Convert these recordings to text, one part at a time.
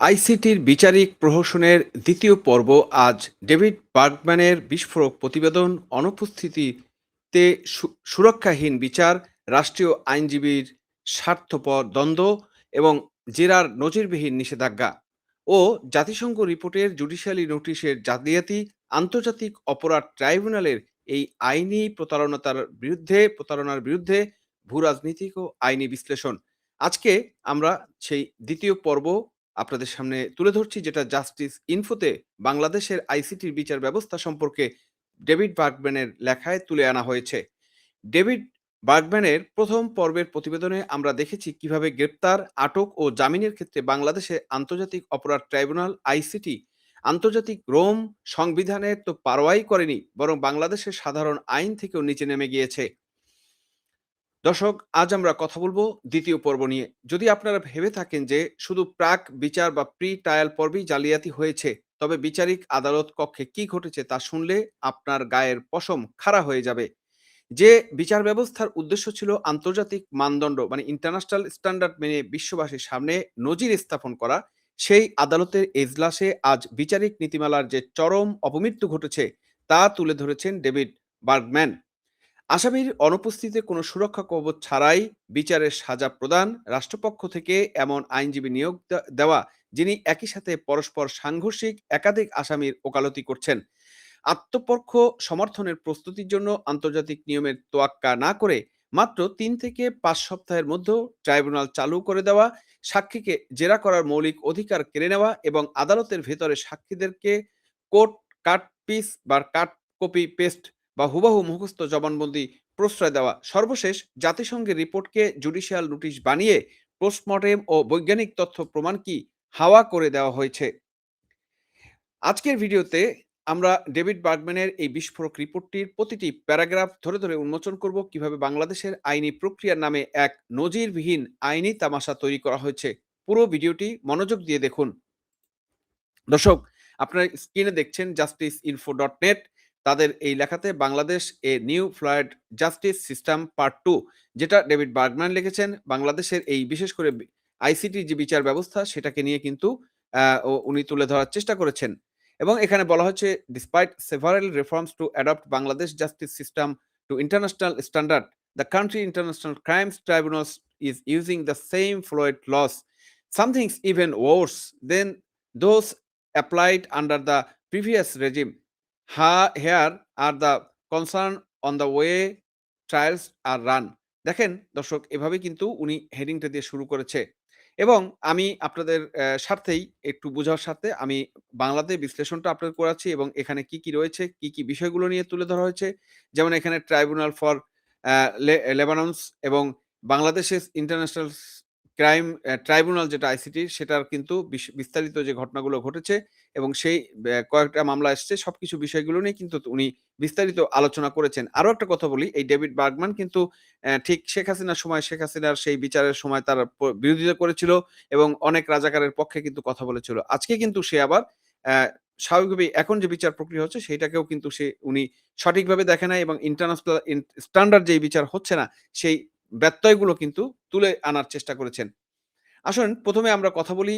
আইসিটির বিচারিক প্রহসনের দ্বিতীয় পর্ব আজ ডেভিড বার্গম্যানের বিস্ফোরক প্রতিবেদন, অনুপস্থিতিতে সুরক্ষাহীন বিচার, রাষ্ট্রীয় আইনজীবীর স্বার্থপর দ্বন্দ্ব এবং জেরার নজিরবিহীন নিষেধাজ্ঞা ও জাতিসংঘ রিপোর্টের জুডিশিয়ালি নোটিশের জালিয়াতি, আন্তর্জাতিক অপরাধ ট্রাইব্যুনালের এই আইনি প্রতারণার বিরুদ্ধে ভূ রাজনীতিক ও আইনি বিশ্লেষণ। আজকে আমরা সেই দ্বিতীয় পর্ব আপনাদের সামনে তুলে ধরছি, যেটা জাস্টিস ইনফোতে বাংলাদেশের আইসিটির বিচার ব্যবস্থা সম্পর্কে ডেভিড বার্গম্যানের লেখায় তুলে আনা হয়েছে। ডেভিড বার্গম্যানের প্রথম পর্বের প্রতিবেদনে আমরা দেখেছি কিভাবে গ্রেপ্তার, আটক ও জামিনের ক্ষেত্রে বাংলাদেশে আন্তর্জাতিক অপরাধ ট্রাইব্যুনাল আইসিটি আন্তর্জাতিক রোম সংবিধানের তো পারোয়াই করেনি, বরং বাংলাদেশের সাধারণ আইন থেকেও নিচে নেমে গিয়েছে। দর্শক, আজ আমরা কথা বলবো দ্বিতীয় পর্ব নিয়ে। যদি আপনারা ভেবে থাকেন যে শুধু প্রাক বিচার বা প্রি ট্রায়াল পর্বেই জালিয়াতি হয়েছে, তবে বিচারিক আদালত কক্ষে কি ঘটেছে তা শুনলে আপনার গায়ের পশম খাড়া হয়ে যাবে। যে বিচার ব্যবস্থার উদ্দেশ্য ছিল আন্তর্জাতিক মানদণ্ড মানে ইন্টারন্যাশনাল স্ট্যান্ডার্ড মেনে বিশ্ববাসীর সামনে নজির স্থাপন করা, সেই আদালতের এজলাসে আজ বিচারিক নীতিমালার যে চরম অপমৃত্যু ঘটেছে তা তুলে ধরেছেন ডেভিড বার্গম্যান। আসামির অনুপস্থিতিতে কোনো সুরক্ষা কবচ ছাড়াই বিচারের সাজা প্রদান, রাষ্ট্রপক্ষ থেকে এমন আইনজীবী নিয়োগ দেওয়া যিনি একই সাথে পরস্পর সাংঘর্ষিক একাধিক আসামির ওকালতি করছেন, আত্মপক্ষ সমর্থনের প্রস্তুতির জন্য আন্তর্জাতিক নিয়মের তোয়াক্কা না করে মাত্র ৩ থেকে ৫ সপ্তাহের মধ্যে ট্রাইব্যুনাল চালু করে দেওয়া, সাক্ষীকে জেরা করার মৌলিক অধিকার কেড়ে নেওয়া এবং আদালতের ভেতরে সাক্ষীদেরকে কোট কাট পিস বা কাট কপি পেস্ট বা হুবহু মুখস্থ জবানবন্দি প্রশ্রয় দেওয়া, সর্বশেষ জাতিসংঘের রিপোর্টকে জুডিশিয়াল নোটিশ বানিয়ে পোস্টমর্টেম ও বৈজ্ঞানিক তথ্য প্রমাণ কি হাওয়া করে দেওয়া হয়েছে। আজকের ভিডিওতে আমরা ডেভিড বার্গম্যানের এই বিস্ফোরক রিপোর্টটির প্রতিটি প্যারাগ্রাফ ধরে ধরে উন্মোচন করব, কিভাবে বাংলাদেশের আইনি প্রক্রিয়ার নামে এক নজিরবিহীন আইনি তামাশা তৈরি করা হয়েছে। পুরো ভিডিওটি মনোযোগ দিয়ে দেখুন। দর্শক, আপনারা স্ক্রিনে দেখছেন জাস্টিস ইনফো ডট নেট, তাদের এই লেখাতে Bangladesh a new Floyd justice system part 2, যেটা ডেভিড বার্গম্যান লিখেছেন। বাংলাদেশের এই বিশেষ করে আইসিটি যে বিচার ব্যবস্থা সেটাকে নিয়ে কিন্তু উনি তুলে ধরার চেষ্টা করেছেন। এবং এখানে বলা হচ্ছে, despite several reforms to adopt Bangladesh justice system to international standard, the country international crimes tribunals is using the same flawed laws, somethings even worse than those applied under the previous regime. Here are the concern on the way trials are run. দেখেন দর্শক, এভাবে কিন্তু উনি হেডিংটা দিয়ে শুরু করেছে এবং আমি আপনাদের স্বার্থেই একটু বোঝার স্বার্থে আমি বাংলাতে বিশ্লেষণটা আপনাদের করাচ্ছি এবং এখানে কি, কি রয়েছে, কি, কি বিষয়গুলো নিয়ে তুলে ধরা হয়েছে। যেমন এখানে ট্রাইব্যুনাল ফর লেবাননস এবং বাংলাদেশের ইন্টারন্যাশনাল ক্রাইম ট্রাইব্যুনাল যেটা আইসিটির, সেটার কিন্তু বিস্তারিত যে ঘটনাগুলো ঘটেছে এবং সেই কয়েকটা মামলা এসছে, সবকিছু বিষয়গুলো নিয়ে কিন্তু উনি বিস্তারিত আলোচনা করেছেন। আরো একটা কথা বলি, এই ডেভিড বার্গম্যান কিন্তু ঠিক শেখ হাসিনার সময় শেখ হাসিনার সেই বিচারের সময় তার বিরোধিতা করেছিল এবং অনেক রাজাকারের পক্ষে কিন্তু কথা বলেছিল। আজকে কিন্তু সে আবার স্বাভাবিকভাবে এখন যে বিচার প্রক্রিয়া হচ্ছে সেটাকেও কিন্তু উনি সঠিকভাবে দেখে নাই এবং ইন্টারন্যাশনাল স্ট্যান্ডার্ড যেই বিচার হচ্ছে না সেই ব্যত্যয়গুলো কিন্তু তুলে আনার চেষ্টা করেছেন। আসুন প্রথমে আমরা কথা বলি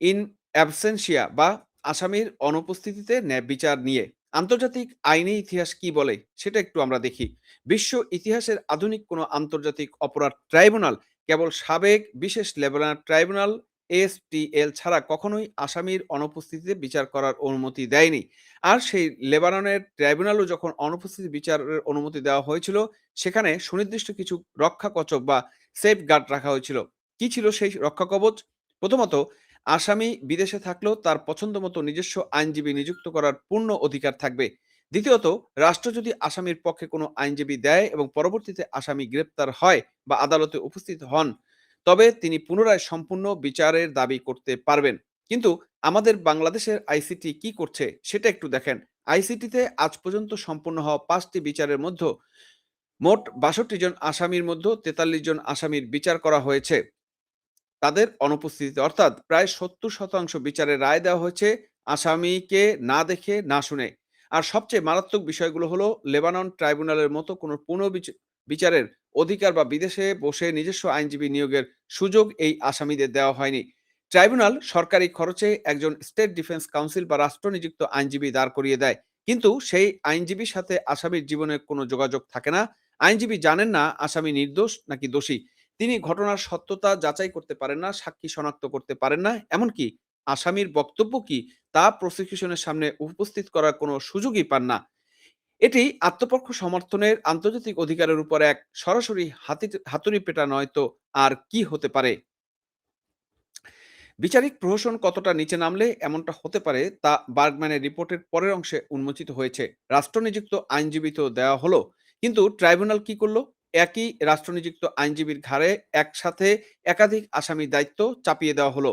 ইন অ্যাবসেন্সিয়া বা আসামির অনুপস্থিতিতে ন্যায় বিচার নিয়ে। আন্তর্জাতিক আইনি ইতিহাস কি বলে সেটা একটু আমরা দেখি। বিশ্ব ইতিহাসের আধুনিক কোনো আন্তর্জাতিক অপরাধ ট্রাইব্যুনাল কেবল সাবেক বিশেষ লেবানন ট্রাইব্যুনাল এসটিএল ছাড়া কখনোই আসামির অনুপস্থিতিতে বিচার করার অনুমতি দেয়নি। আর সেই লেবাননের ট্রাইব্যুনালও যখন অনুপস্থিতি বিচারের অনুমতি দেওয়া হয়েছিল, সেখানে সুনির্দিষ্ট কিছু রক্ষা কচক বা সেফ গার্ড রাখা হয়েছিল। কি ছিল সেই রক্ষা কবচ? প্রথমত, আসামি বিদেশে থাকলেও তার পছন্দ মতো নিজস্ব আইনজীবী নিযুক্ত করার পূর্ণ অধিকার থাকবে। দ্বিতীয়ত, রাষ্ট্র যদি আসামির পক্ষে কোনো আইনজীবী দেয় এবং পরবর্তীতে আসামি গ্রেপ্তার হয় বা আদালতে উপস্থিত হন, তবে তিনি পুনরায় সম্পূর্ণ বিচারের দাবি করতে পারবেন। কিন্তু আমাদের বাংলাদেশের আইসিটি কি করছে সেটা একটু দেখেন। আইসিটিতে আজ পর্যন্ত সম্পন্ন হওয়া 5টি বিচারের মধ্যে মোট ৬২ জন আসামির মধ্যে ৪৩ জন আসামির বিচার করা হয়েছে তাদের অনুপস্থিতিতে, অর্থাৎ প্রায় ৭০% বিচারের রায় দেওয়া হয়েছে আসামিকে না দেখে না শুনে। আর সবচেয়ে মারাত্মক বিষয়গুলো হলো, লেবানন ট্রাইব্যুনালের মতো কোনো বিচারের অধিকার বা বিদেশে বসে নিজস্ব আইনজীবী নিয়োগের সুযোগ এই আসামিদের দেওয়া হয়নি। ট্রাইব্যুনাল সরকারি খরচে একজন স্টেট ডিফেন্স কাউন্সিল বা রাষ্ট্রনিযুক্ত আইনজীবী দাঁড় করিয়ে দেয়, কিন্তু সেই আইনজীবীর সাথে আসামির জীবনের কোনো যোগাযোগ থাকে না। আইনজীবী জানেন না আসামি নির্দোষ নাকি দোষী। তিনি ঘটনার সত্যতা যাচাই করতে পারেন না, সাক্ষী শনাক্ত করতে পারেন না, এমনকি আসামির বক্তব্য কি তা প্রসিকিউশনের সামনে উপস্থিত করার কোনো সুযোগই পান না। এটি আত্মপক্ষ সমর্থনের আন্তর্জাতিক অধিকারের উপর এক সরাসরি হাতুড়ি পেটা নয় তো আর কি হতে পারে। বিচারিক প্রহসন কতটা নিচে নামলে এমনটা হতে পারে তা বার্গম্যানের রিপোর্টের পরের অংশে উন্মোচিত হয়েছে। রাষ্ট্রনিযুক্ত আইনজীবী তো দেওয়া হলো, কিন্তু ট্রাইব্যুনাল কি করলো? একই রাষ্ট্রনিযুক্ত আইনজীবীর ঘাড়ে একসাথে একাধিক আসামির দায়িত্ব চাপিয়ে দেওয়া হলো।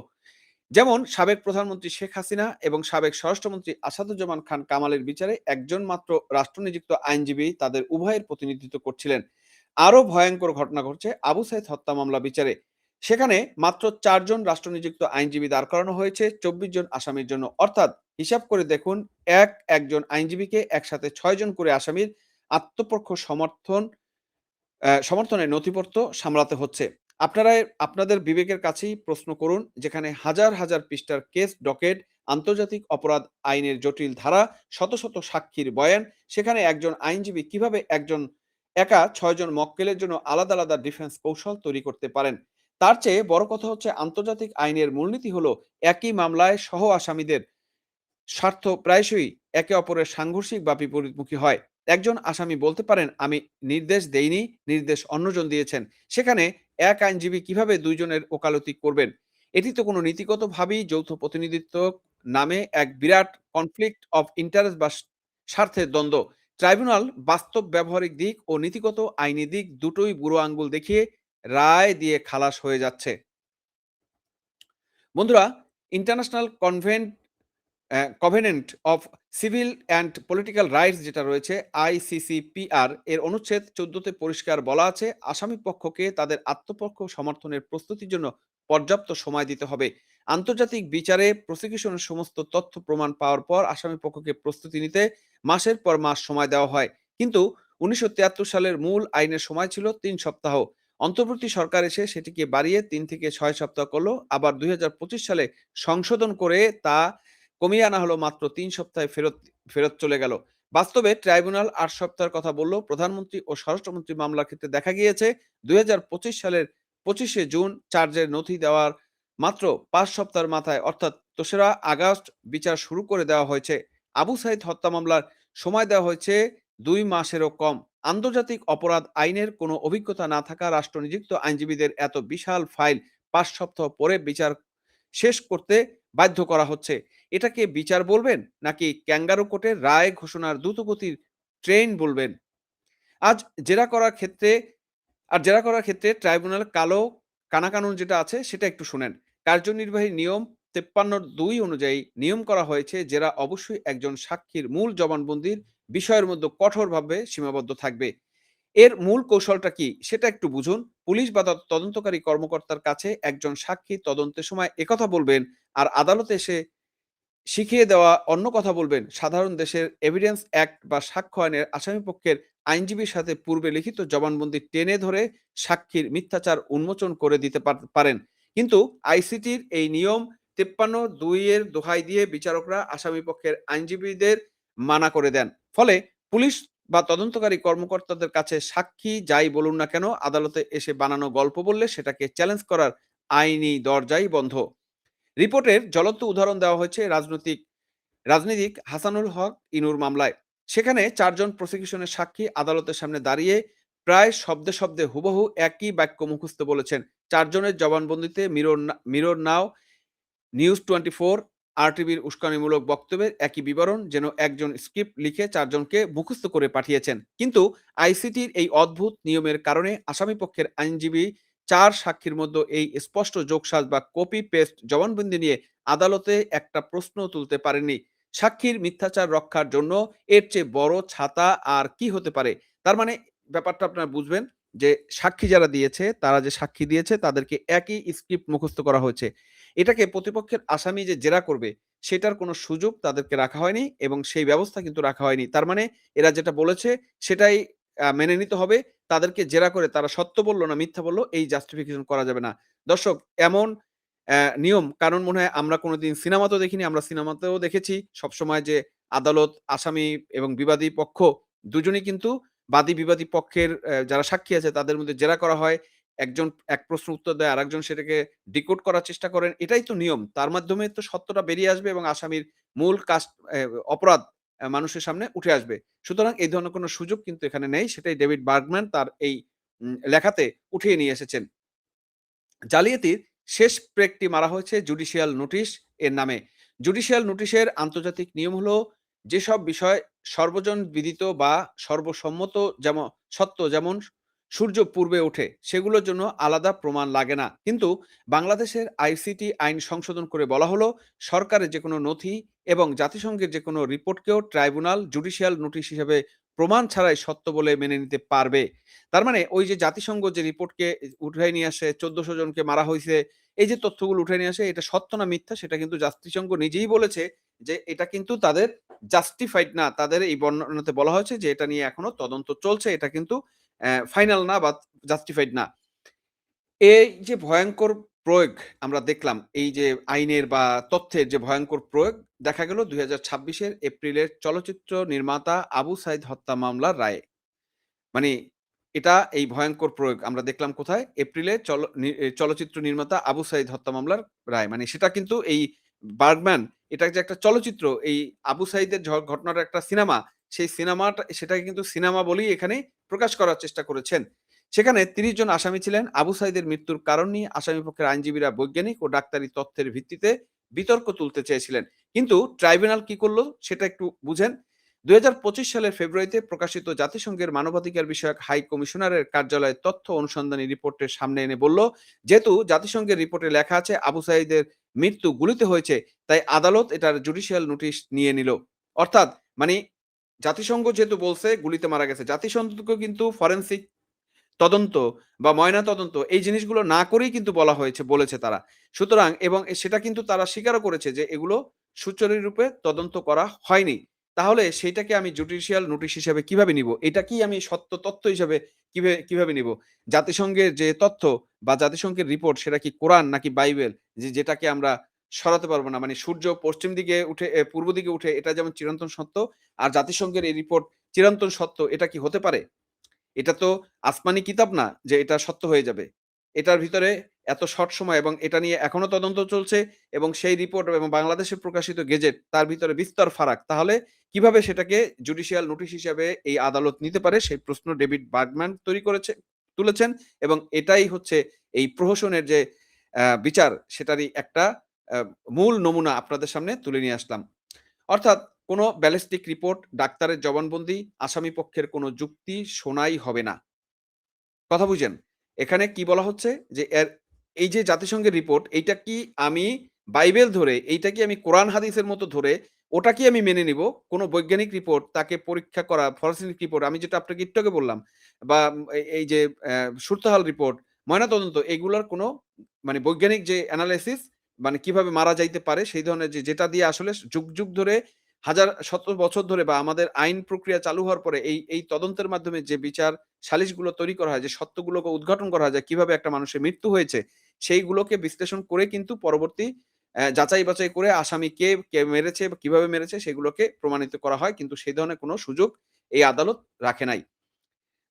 যেমন সাবেক প্রধানমন্ত্রী শেখ হাসিনা এবং সাবেক স্বরাষ্ট্রমন্ত্রী আসাদুজ্জামান খান কামালের বিচারে একজন মাত্র রাষ্ট্রনিযুক্ত আইনজীবী তাদের উভয়ের প্রতিনিধিত্ব করছিলেন। আরো ভয়ঙ্কর ঘটনা ঘটছে আবু সাইদ হত্যা মামলা বিচারে। সেখানে মাত্র ৪ জন রাষ্ট্রনিযুক্ত আইনজীবী দাঁড় করানো হয়েছে ২৪ জন আসামির জন্য। অর্থাৎ হিসাব করে দেখুন, একজন আইনজীবীকে একসাথে ৬ জন করে আসামির আত্মপক্ষ সমর্থনের নথিপত্র সামলাতে হচ্ছে। আপনারা আপনাদের বিবেকের কাছেই প্রশ্ন করুন, যেখানে হাজার হাজার পৃষ্ঠার কেস ডকেট, আন্তর্জাতিক অপরাধ আইনের জটিল ধারা, শত শত সাক্ষীর বয়ান, সেখানে একজন আইনজীবী কিভাবে একা ৬ জন মক্কেলের জন্য আলাদা আলাদা ডিফেন্স কৌশল তৈরি করতে পারেন। তার চেয়ে বড় কথা হচ্ছে, আন্তর্জাতিক আইনের মূলনীতি হলো একই মামলায় সহ আসামিদের স্বার্থ প্রায়শই একে অপরের সাংঘর্ষিক বা বিপরীতমুখী হয়। একজন আসামি বলতে পারেন, আমি নির্দেশ দেইনি, নির্দেশ অন্যজন দিয়েছেন। সেখানে এক আইনজীবী কিভাবে ২ জনের ওকালতি করবেন? এটি তো কোনো নীতিগতভাবেই যৌথ প্রতিনিধিত্ব নামে এক বিরাট কনফ্লিক্ট অফ ইন্টারেস্ট বা স্বার্থের দ্বন্দ্ব। ট্রাইব্যুনাল বাস্তব ব্যবহারিক দিক ও নীতিগত আইনি দিক দুটোই বুড়ো আঙ্গুল দেখিয়ে রায় দিয়ে খালাস হয়ে যাচ্ছে। বন্ধুরা, international covenant of civil and political rights যেটা রয়েছে আইসিসিপিআর এর অনুচ্ছেদ ১৪তে পরিষ্কার বলা আছে, আসামি পক্ষকে তাদের আত্মপক্ষ সমর্থনের প্রস্তুতির জন্য পর্যাপ্ত সময় দিতে হবে। আন্তর্জাতিক বিচারে প্রসিকিউশনের সমস্ত তথ্য প্রমাণ পাওয়ার পর আসামি পক্ষকে প্রস্তুতি নিতে মাসের পর মাস সময় দেওয়া হয়, কিন্তু ১৯৭৩ সালের মূল আইনের সময় ছিল ৩ সপ্তাহ। অন্তর্বর্তী সরকার এসে সেটিকে বাড়িয়ে ৩ থেকে ৬ সপ্তাহ করলো, আবার ২০২৫ সালে সংশোধন করে তা কমিয়ে আনা হলো মাত্র ৩ সপ্তাহে ফেরত চলে গেল। বাস্তবে ট্রাইব্যুনাল ৮ সপ্তাহের কথা বললেও প্রধানমন্ত্রী ও স্বরাষ্ট্রমন্ত্রী মামলার ক্ষেত্রে দেখা গিয়েছে ২০২৫ সালের ২৫শে জুন চার্জের নথি দেওয়ার মাত্র ৫ সপ্তাহের মাথায়, অর্থাৎ ২রা আগস্ট বিচার শুরু করে দেওয়া হয়েছে। আবু সাইদ হত্যা মামলার সময় দেওয়া হয়েছে ২ মাসেরও কম। আন্তর্জাতিক অপরাধ আইনের কোনো অভিজ্ঞতা না থাকা রাষ্ট্রনিযুক্ত আইনজীবীদের এত বিশাল ফাইল ৫ সপ্তাহ পরে বিচার শেষ করতে বাধ্য করা হচ্ছে। এটাকে বিচার বলবেন, নাকি ক্যাঙ্গারু কোর্টের রায় ঘোষণার দ্রুতগতির ট্রেন বলবেন? আজ জেরা করার ক্ষেত্রে জেরা করার ক্ষেত্রে ট্রাইব্যুনাল কানাকানুন যেটা আছে সেটা একটু শোনেন। কার্যনির্বাহী নিয়ম ৫৩(২) অনুযায়ী নিয়ম করা হয়েছে, জেরা অবশ্যই একজন সাক্ষীর মূল জবানবন্দির বিষয়ের মধ্যে কঠোরভাবে সীমাবদ্ধ থাকবে। এর মূল কৌশলটা কি সেটা একটু বুঝুন। পুলিশ বা তদন্তকারী কর্মকর্তার কাছে একজন সাক্ষী তদন্তের সময় একথা বলবেন, আর আদালতে এসে শিখিয়ে দেওয়া অন্য কথা বলবেন। সাধারণ দেশের এভিডেন্স অ্যাক্ট বা সাক্ষ্য আইনের আসামিপক্ষের আইনজীবীর সাথে পূর্বে লিখিত জবানবন্দি টেনে ধরে সাক্ষীর মিথ্যাচার উন্মোচন করে দিতে পারেন। কিন্তু আইসিটির এই নিয়ম ৫৩(২) এর দোহাই দিয়ে বিচারকরা আসামিপক্ষের আইনজীবীদের মানা করে দেন। ফলে পুলিশ বা তদন্তকারী কর্মকর্তাদের কাছে সাক্ষী যাই বলুন না কেন, আদালতে এসে বানানো গল্প বললে সেটাকে চ্যালেঞ্জ করার আইনি দরজাই বন্ধ। রিপোর্টের জ্বলন্ত উদাহরণ দেওয়া হয়েছে রাজনীতিক হাসানুল হক ইনুর মামলায়। সেখানে ৪ জন প্রসিকিউশনের সাক্ষী আদালতের সামনে দাঁড়িয়ে প্রায় শব্দে শব্দে হুবহু একই বাক্য মুখস্থ বলেছেন। ৪ জনের জবানবন্দিতে মিরর নাও, নিউজ 24, আরটিভির উস্কানিমূলক বক্তব্যের একই বিবরণ, যেন একজন স্ক্রিপ্ট লিখে ৪ জনকে মুখস্থ করে পাঠিয়েছেন। কিন্তু আইসিটির এই অদ্ভুত নিয়মের কারণে আসামিপক্ষের আইনজীবী ৪ সাক্ষীর মধ্যে এই স্পষ্ট যোগসাজ বা কপি পেস্ট জবানবন্দি নিয়ে আদালতে একটা প্রশ্ন তুলতে পারেননি। সাক্ষীর মিথ্যাচার রক্ষার জন্য এর চেয়ে বড় ছাতা আর কি হতে পারে? তার মানে ব্যাপারটা আপনারা বুঝবেন যে সাক্ষী যারা দিয়েছে, তারা যে সাক্ষী দিয়েছে তাদেরকে একই স্ক্রিপ্ট মুখস্থ করা হয়েছে। এটাকে প্রতিপক্ষের আসামি যে জেরা করবে সেটার কোনো সুযোগ তাদেরকে রাখা হয়নি, এবং সেই ব্যবস্থা কিন্তু রাখা হয়নি। তার মানে এরা যেটা বলেছে সেটাই মেনে নিতে হবে। তাদেরকে জেরা করে তারা সত্য বলল না মিথ্যা বলল, এই জাস্টিফিকেশন করা যাবে না। দর্শক, এমন নিয়ম কানুন মনে হয় আমরা কোনোদিন সিনেমাতেও দেখিনি। আমরা সিনেমাতেও দেখেছি সবসময় যে আদালত, আসামি এবং বিবাদী পক্ষ দুজনই কিন্তু বাদী বিবাদী পক্ষের যারা সাক্ষী আছে তাদের মধ্যে জেরা করা হয়। একজন এক প্রশ্ন উত্তর দেয়, আরেকজন সেটাকে ডিকোড করার চেষ্টা করেন। এটাই তো নিয়ম। তার মাধ্যমে তো সত্যটা বেরিয়ে আসবে এবং আসামির মূল অপরাধ মানুষের সামনে উঠে আসবে। সুতরাং এই ধরনের কোনো সুযোগ কিন্তু এখানে নেই। সেটাই ডেভিড বার্গম্যান তার এই লেখাতে উঠিয়ে নিয়ে এসেছেন। জালিয়াতির শেষ পেরেকটি মারা হয়েছে জুডিশিয়াল নোটিশ এর নামে। জুডিশিয়াল নোটিশের আন্তর্জাতিক নিয়ম হলো যেসব বিষয় সর্বজন বিদিত বা সর্বসম্মত সত্য যেমন সূর্য পূর্বে ওঠে সেগুলোর জন্য আলাদা প্রমাণ লাগে না। কিন্তু বাংলাদেশের আইসিটি আইন সংশোধন করে বলা হলো সরকারের যে কোনো নথি এবং জাতিসংঘের যে কোনো রিপোর্টকেও ট্রাইব্যুনাল জুডিশিয়াল নোটিশ হিসেবে প্রমাণ ছাড়াই সত্য বলে মেনে নিতে পারবে। তার মানে ওই যে জাতিসংঘ যে রিপোর্টকে উঠায় নিয়ে আসে ১৪০০ জনকে মারা হইছে, এই যে তথ্যগুলো উঠায় নিয়ে আসে এটা সত্য না মিথ্যা সেটা কিন্তু জাতিসংঘ নিজেই বলেছে যে এটা কিন্তু তাদের জাস্টিফাইড না। তাদের এই বর্ণনাতে বলা হয়েছে যে এটা নিয়ে এখনো তদন্ত চলছে। এটা কিন্তু ফাইনাল না বা জাস্টিফাইড না। এই যে ভয়ংকর প্রয়োগ আমরা দেখলাম, এই যে আইনের বা তথ্যের যে ভয়ংকর প্রয়োগ দেখা গেল ২০২৬ এর এপ্রিলের চলচ্চিত্র নির্মাতা আবু সাইদ হত্যা মামলার রায়ে। মানে এটা এই ভয়ংকর প্রয়োগ আমরা দেখলাম কোথায়? এপ্রিলে চলচ্চিত্র নির্মাতা আবু সাঈদ হত্যা মামলার রায়। মানে সেটা কিন্তু এই বার্গম্যান এটা যে একটা চলচ্চিত্র, এই আবু সাঈদের ঘটনার একটা সিনেমা, সেই সিনেমাটা সেটাকে কিন্তু সিনেমা বলেই এখানে প্রকাশ করার চেষ্টা করেছেন। সেখানে ৩০ জন আসামি ছিলেন। আবু সাঈদের মৃত্যুর কারণ নিয়ে আসামিপক্ষের আইনজীবীরা বৈজ্ঞানিক ও ডাক্তারি তথ্যের ভিত্তিতে বিতর্ক তুলতে চেয়েছিলেন। কিন্তু ট্রাইব্যুনাল কি করল সেটা একটু বুঝেন। ২০২৫ সালের ফেব্রুয়ারিতে প্রকাশিত জাতিসংঘের মানবাধিকার বিষয়ক হাই কমিশনারের কার্যালয় তথ্য অনুসন্ধানী রিপোর্টের সামনে এনে বলল, যেহেতু জাতিসংঘের রিপোর্টে লেখা আছে আবু সাঈদের মৃত্যু গুলিতে হয়েছে, তাই আদালত এটার জুডিশিয়াল নোটিশ নিয়ে নিল। অর্থাৎ মানে জাতিসংঘ যেহেতু বলছে গুলিতে মারা গেছে, জাতিসংঘকে কিন্তু ফরেনসিক তদন্ত বা ময়নাতদন্ত এই জিনিসগুলো না করেই কিন্তু বলেছে তারা। সুতরাং এবং সেটা কিন্তু তারা স্বীকারও করেছে যে এগুলো সুচারুরূপে তদন্ত করা হয়নি। তাহলে সেইটাকে আমি জুডিশিয়াল নোটিশ হিসেবে কিভাবে নিবো? এটাকেই আমি সত্য তথ্য হিসেবে কিভাবে নিবো? জাতিসংঘের যে তথ্য বা জাতিসংঘের রিপোর্ট সেটা কি কোরআন নাকি বাইবেল? যেটাকে আমরা সরাতে পারবো না। মানে সূর্য পশ্চিম দিকে উঠে পূর্ব দিকে উঠে এটা যেমন চিরন্তন সত্য, আর জাতিসংঘের এই রিপোর্ট চিরন্তন সত্য এটা কি হতে পারে? এটা তো আসমানি কিতাব না যে এটা সত্য হয়ে যাবে। এটার ভিতরে এত শর্ট সময় এবং এটা নিয়ে এখনো তদন্ত চলছে এবং সেই রিপোর্ট এবং বাংলাদেশে প্রকাশিত গেজেট তার ভিতরে বিস্তর ফারাক। তাহলে কিভাবে সেটাকে জুডিশিয়াল নোটিশ হিসাবে এই আদালত নিতে পারে সেই প্রশ্ন ডেভিড বার্গম্যান তুলেছেন এবং এটাই হচ্ছে এই প্রহসনের যে বিচার সেটারই একটা আ মূল নমুনা আপনাদের সামনে তুলে নিয়ে আসলাম। অর্থাৎ কোনো ব্যালিস্টিক রিপোর্ট, ডাক্তারের জবানবন্দি, আসামি পক্ষের কোনো যুক্তি শোনাই হবে না। কথা বুঝেন? এখানে কি বলা হচ্ছে যে এই যে জাতিসংঘের রিপোর্ট এইটা কি আমি বাইবেল ধরে, এইটা কি আমি কোরআন হাদিসের মতো ধরে ওটা কি আমি মেনে নিবো? কোনো বৈজ্ঞানিক রিপোর্ট তাকে পরীক্ষা করা ফরেনসিক রিপোর্ট আমি যেটা আপনাকে একটু আগে বললাম বা এই যে সুরতহাল রিপোর্ট, ময়নাতদন্ত এগুলোর কোনো মানে বৈজ্ঞানিক যে এনালাইসিস মানে কিভাবে মারা যাইতে পারে সেই ধরনের যেটা দিয়ে আসলে যুগ ধরে হাজার শত বছর ধরে বা আমাদের আইন প্রক্রিয়া চালু হওয়ার পরে এই তদন্তের মাধ্যমে যে বিচার সালিশগুলো তৈরি করা হয়, যে সত্যগুলোকে উদ্ঘাটন করা যায় কিভাবে একটা মানুষের মৃত্যু হয়েছে, সেইগুলোকে বিশ্লেষণ করে কিন্তু পরবর্তী যাচাই-বাছাই করে আসামি কে মেরেছে বা কিভাবে মেরেছে সেগুলোকে প্রমাণিত করা হয়। কিন্তু সেই ধরনের কোনো সুযোগ এই আদালত রাখে নাই।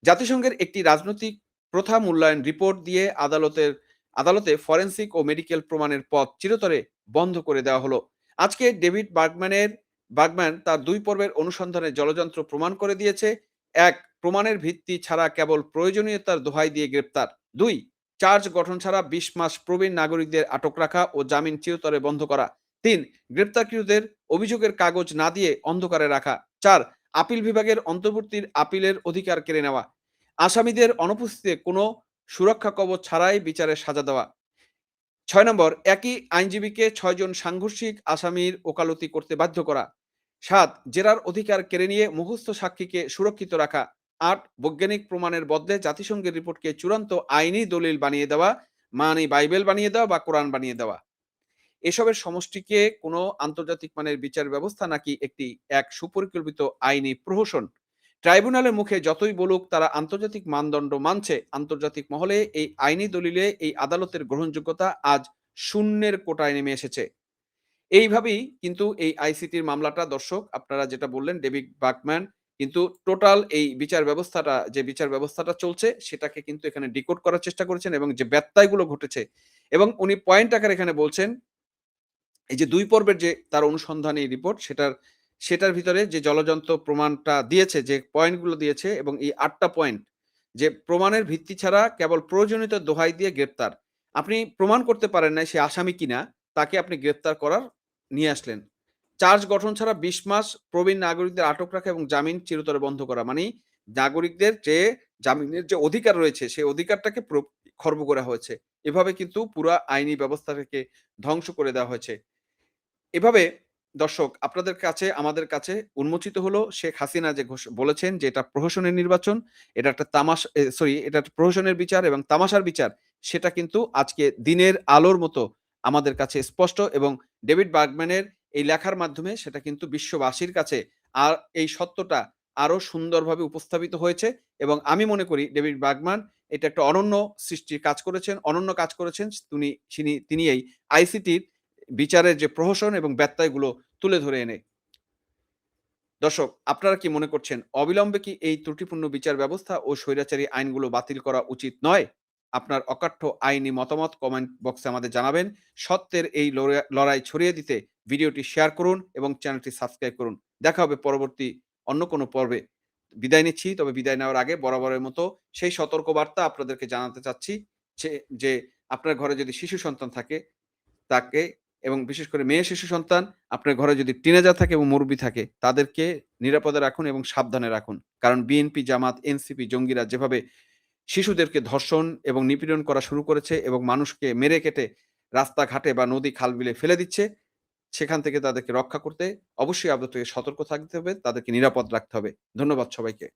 জাতিসংঘের একটি রাজনৈতিক প্রথা মূল্যায়ন রিপোর্ট দিয়ে আদালতে ফরেনসিক ও মেডিকেল প্রমাণের পথ চিরতরে বন্ধ করে দেওয়া হলো। আজকে ডেভিড বার্গম্যান তার ২ পর্বের অনুসন্ধানে জলযন্ত্র প্রমাণ করে দিয়েছে। ১. প্রমাণের ভিত্তি ছাড়া কেবল প্রয়োজনীয়তার দোহাই দিয়ে গ্রেপ্তার। ২. চার্জ গঠন ছাড়া ২০ মাস প্রবীণ নাগরিকদের আটক রাখা ও জামিন চিরতরে বন্ধ করা। ৩. গ্রেপ্তারকৃতদের অভিযোগের কাগজ না দিয়ে অন্ধকারে রাখা। ৪. আপিল বিভাগের অন্তর্বর্তীর আপিলের অধিকার কেড়ে নেওয়া। আসামিদের অনুপস্থিতিতে কোনো সুরক্ষা কবচ ছাড়াই বিচারের সাজা দেওয়া। ৬ নম্বর একই আইনজীবীকে ৬ জন সাংঘর্ষিক আসামির ওকালতি করতে বাধ্য করা। ৭ জেরার অধিকার কেড়ে নিয়ে মুখস্থ সাক্ষীকে সুরক্ষিত রাখা। ৮ বৈজ্ঞানিক প্রমাণের বদলে জাতিসংঘের রিপোর্টকে চূড়ান্ত আইনি দলিল বানিয়ে দেওয়া, মানে বাইবেল বানিয়ে দেওয়া বা কোরআন বানিয়ে দেওয়া। এসবের সমষ্টিকে কোনো আন্তর্জাতিক মানের বিচার ব্যবস্থা নাকি এক সুপরিকল্পিত আইনি প্রহসন? ট্রাইব্যুনালের মুখে যতই বলুক তারা আন্তর্জাতিক মানদণ্ড মানছে, আন্তর্জাতিক মহলে এই আইনি দলিলে এই আদালতের গ্রহণযোগ্যতা আজ শূন্যের কোটায় নেমে এসেছে। এইভাবেই কিন্তু এই আইসিটির মামলাটা দর্শক আপনারা যেটা বললেন ডেভিড বার্গম্যান কিন্তু টোটাল এই বিচার ব্যবস্থাটা চলছে সেটাকে কিন্তু এখানে ডিকোড করার চেষ্টা করেছেন এবং যে ব্যত্যয়গুলো ঘটেছে এবং উনি পয়েন্ট আকারে এখানে বলছেন এই যে ২ পর্বের যে তার অনুসন্ধানী রিপোর্ট সেটার ভিতরে যে জলযন্ত্র প্রমাণটা দিয়েছে, যে পয়েন্টগুলো দিয়েছে এবং এই ৮ টা পয়েন্ট যে প্রমাণের ভিত্তি ছাড়া কেবল প্রয়োজনীয়তার দোহাই দিয়ে গ্রেপ্তার। আপনি প্রমাণ করতে পারেন নাই সে আসামি কিনা, তাকে আপনি গ্রেপ্তার করার নিয়ে আসলেন। চার্জ গঠন ছাড়া ২০ মাস প্রবীণ নাগরিকদের আটক রাখা এবং জামিন চিরতরে বন্ধ করা। মানি নাগরিকদের যে জামিনের যে অধিকার রয়েছে, সেই অধিকারটাকে খর্ব করা হয়েছে। এভাবে কিন্তু পুরা আইনি ব্যবস্থাটাকে ধ্বংস করে দেওয়া হয়েছে। এভাবে দর্শক আপনাদের কাছে আমাদের কাছে উন্মোচিত হলো শেখ হাসিনা যে বলেছেন যে এটা প্রহসনের নির্বাচন, এটা একটা এটা একটা প্রহসনের বিচার এবং তামাশার বিচার। সেটা কিন্তু আজকে দিনের আলোর মতো আমাদের কাছে স্পষ্ট এবং ডেভিড বার্গম্যানের এই লেখার মাধ্যমে সেটা কিন্তু বিশ্ববাসীর কাছে আর এই সত্যটা আরো সুন্দরভাবে উপস্থাপিত হয়েছে এবং আমি মনে করি ডেভিড বার্গম্যান এটা একটা অনন্য সৃষ্টির কাজ করেছেন, অনন্য কাজ করেছেন। তিনি এই আইসিটির বিচারের যে প্রহসন এবং ব্যত্যয়গুলো তুলে ধরে এনে। দর্শক আপনারা কি মনে করছেন অবিলম্বে কি এই ত্রুটিপূর্ণ বিচার ব্যবস্থা ও স্বৈরাচারী আইনগুলো বাতিল করা উচিত নয়? আপনার অকাট্য আইনি মতামত কমেন্ট বক্সে আমাদের জানাবেন। সত্যের এই লড়াই ছড়িয়ে দিতে ভিডিওটি শেয়ার করুন এবং চ্যানেলটি সাবস্ক্রাইব করুন। দেখা হবে পরবর্তী অন্য কোনো পর্বে। বিদায় নিচ্ছি। তবে বিদায় নেওয়ার আগে বরাবরের মতো সেই সতর্কবার্তা আপনাদেরকে জানাতে চাচ্ছি যে আপনার ঘরে যদি শিশু সন্তান থাকে তাকে এবং বিশেষ করে মেয়ে শিশু সন্তান, আপনার ঘরে যদি টিনেজার থাকে এবং মুরুব্বি থাকে, তাদেরকে নিরাপদে রাখুন এবং সাবধানে রাখুন। কারণ বিএনপি, জামাত, এনসিপি জঙ্গিরা যেভাবে শিশুদেরকে ধর্ষণ এবং নিপীড়ন করা শুরু করেছে এবং মানুষকে মেরে কেটে রাস্তাঘাটে বা নদী খাল-বিলে ফেলে দিচ্ছে, সেখান থেকে তাদেরকে রক্ষা করতে অবশ্যই আপনাদেরকে সতর্ক থাকতে হবে, তাদেরকে নিরাপদ রাখতে হবে। ধন্যবাদ সবাইকে।